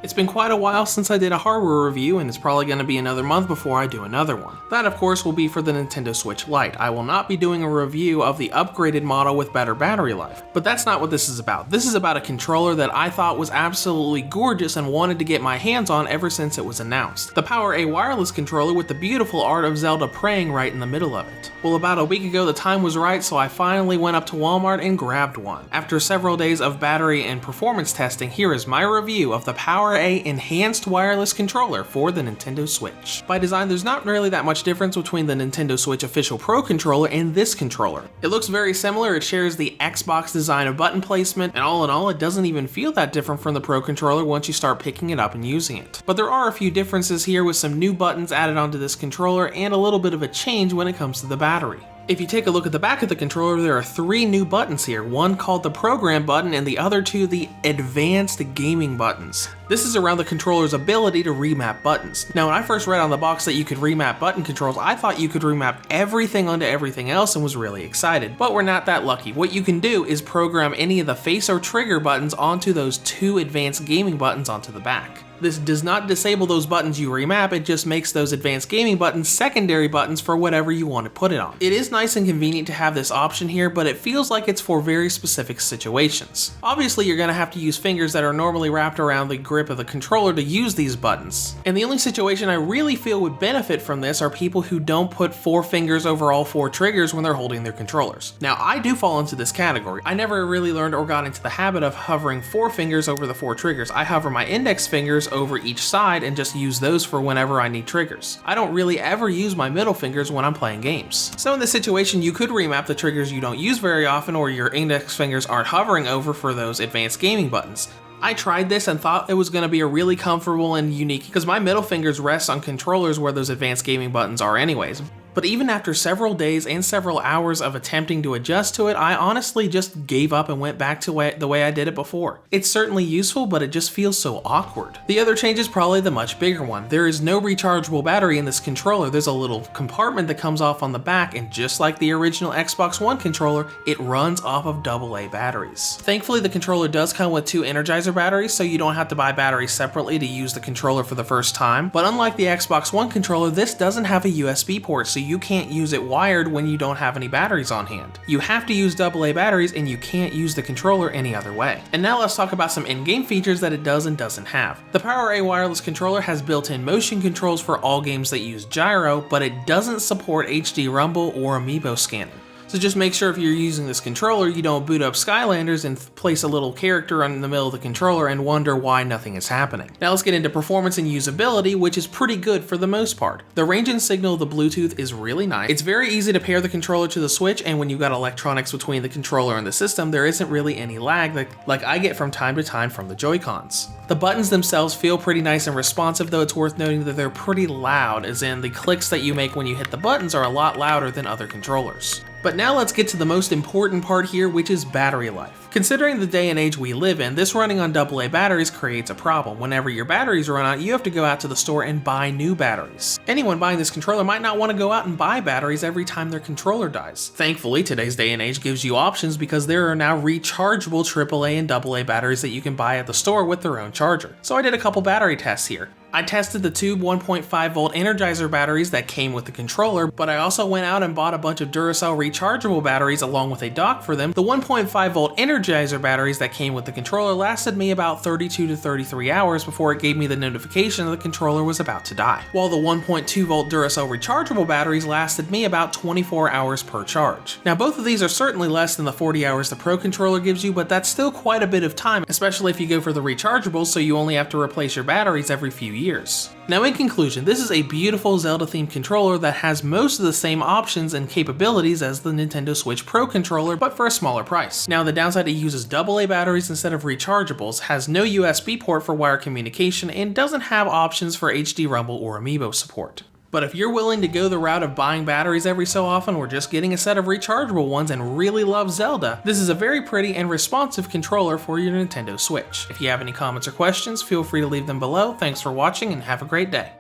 It's been quite a while since I did a hardware review, and it's probably going to be another month before I do another one. That of course will be for the Nintendo Switch Lite. I will not be doing a review of the upgraded model with better battery life. But that's not what this is about. This is about a controller that I thought was absolutely gorgeous and wanted to get my hands on ever since it was announced. The PowerA wireless controller with the beautiful art of Zelda praying right in the middle of it. Well, about a week ago the time was right, so I finally went up to Walmart and grabbed one. After several days of battery and performance testing, here is my review of the PowerA enhanced wireless controller for the Nintendo Switch. By design, there's not really that much difference between the Nintendo Switch official Pro controller and this controller. It looks very similar, it shares the Xbox design of button placement, and all in all, it doesn't even feel that different from the Pro controller once you start picking it up and using it. But there are a few differences here with some new buttons added onto this controller and a little bit of a change when it comes to the battery. If you take a look at the back of the controller, there are 3 new buttons here, one called the Program button and the other 2 the Advanced Gaming buttons. This is around the controller's ability to remap buttons. Now when I first read on the box that you could remap button controls, I thought you could remap everything onto everything else and was really excited. But we're not that lucky. What you can do is program any of the face or trigger buttons onto those 2 Advanced Gaming buttons onto the back. This does not disable those buttons you remap, it just makes those Advanced Gaming buttons secondary buttons for whatever you want to put it on. It is nice and convenient to have this option here, but it feels like it's for very specific situations. Obviously, you're going to have to use fingers that are normally wrapped around the grip of the controller to use these buttons. And the only situation I really feel would benefit from this are people who don't put 4 fingers over all 4 triggers when they're holding their controllers. Now, I do fall into this category. I never really learned or got into the habit of hovering 4 fingers over the 4 triggers. I hover my index fingers over each side and just use those for whenever I need triggers. I don't really ever use my middle fingers when I'm playing games. So in this situation, you could remap the triggers you don't use very often or your index fingers aren't hovering over for those Advanced Gaming buttons. I tried this and thought it was going to be a really comfortable and unique because my middle fingers rest on controllers where those Advanced Gaming buttons are anyways. But even after several days and several hours of attempting to adjust to it, I honestly just gave up and went back to the way I did it before. It's certainly useful, but it just feels so awkward. The other change is probably the much bigger one. There is no rechargeable battery in this controller. There's a little compartment that comes off on the back, and just like the original Xbox One controller, it runs off of AA batteries. Thankfully, the controller does come with 2 Energizer batteries, so you don't have to buy batteries separately to use the controller for the first time. But unlike the Xbox One controller, this doesn't have a USB port, so you can't use it wired when you don't have any batteries on hand. You have to use AA batteries and you can't use the controller any other way. And now let's talk about some in-game features that it does and doesn't have. The PowerA wireless controller has built-in motion controls for all games that use gyro, but it doesn't support HD Rumble or Amiibo scanning. So just make sure if you're using this controller, you don't boot up Skylanders and place a little character in the middle of the controller and wonder why nothing is happening. Now let's get into performance and usability, which is pretty good for the most part. The range and signal of the Bluetooth is really nice. It's very easy to pair the controller to the Switch, and when you've got electronics between the controller and the system, there isn't really any lag like I get from time to time from the Joy-Cons. The buttons themselves feel pretty nice and responsive, though it's worth noting that they're pretty loud, as in the clicks that you make when you hit the buttons are a lot louder than other controllers. But now let's get to the most important part here, which is battery life. Considering the day and age we live in, this running on AA batteries creates a problem. Whenever your batteries run out, you have to go out to the store and buy new batteries. Anyone buying this controller might not want to go out and buy batteries every time their controller dies. Thankfully, today's day and age gives you options because there are now rechargeable AAA and AA batteries that you can buy at the store with their own charger. So I did a couple battery tests here. I tested the 2 1.5 volt Energizer batteries that came with the controller, but I also went out and bought a bunch of Duracell rechargeable batteries along with a dock for them. The 1.5 volt Energizer batteries that came with the controller lasted me about 32 to 33 hours before it gave me the notification that the controller was about to die, while the 1.2 volt Duracell rechargeable batteries lasted me about 24 hours per charge. Now both of these are certainly less than the 40 hours the Pro controller gives you, but that's still quite a bit of time, especially if you go for the rechargeables, so you only have to replace your batteries every few years. Now in conclusion, this is a beautiful Zelda-themed controller that has most of the same options and capabilities as the Nintendo Switch Pro controller, but for a smaller price. Now the downside, it uses AA batteries instead of rechargeables, has no USB port for wire communication, and doesn't have options for HD Rumble or Amiibo support. But if you're willing to go the route of buying batteries every so often or just getting a set of rechargeable ones and really love Zelda, this is a very pretty and responsive controller for your Nintendo Switch. If you have any comments or questions, feel free to leave them below. Thanks for watching and have a great day.